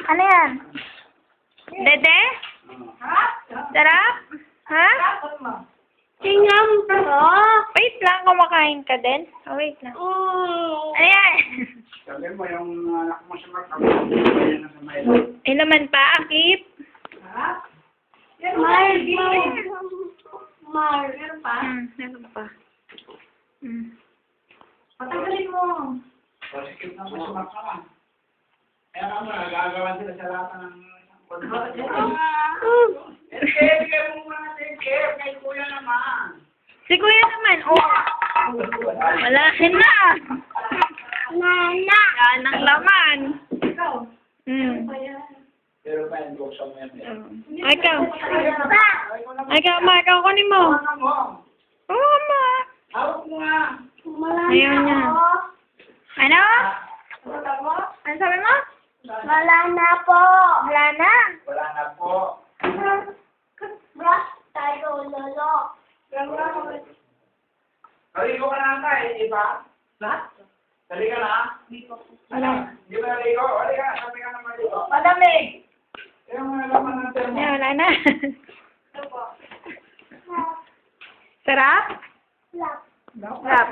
Ano yan? Dede? Sarap? Ha? Tingnan mo. Wait lang, kumakain ka din? Oh, wait lang. Ano yan? Sabi mo, yung anak mo sa magkakaroon na sa may... Ay naman pa, Akip. Meron pa? Meron pa. Patagalin mo. Positive na mo sa magkakaroon. Kaya nga mo, nagagawa sila sa lahat ng... Bigay mo muna sa Kev, kay kuya naman. Si kuya naman, oh. Wala na. Nana. Yan ang laman. Ikaw. Pero pa yung buksan mo yan. Ay, ikaw. Ay, ikaw, ma. Ikaw, kunin mo. Hawakan mo. Oo, ma. Hawak mo nga. Ayaw niya. Ano? Ano sabi mo? Wala na po. Wala na. Wala na po. Brush tayo, lolo. Naligo ka na tayo, di ba? Dali ka na? Wala. Hindi ba naligo? Dali ka, sabi ka na maligo. Madamig. Yung mga laman ng termo. Ay, wala na. Sarap? Lap. Sarap.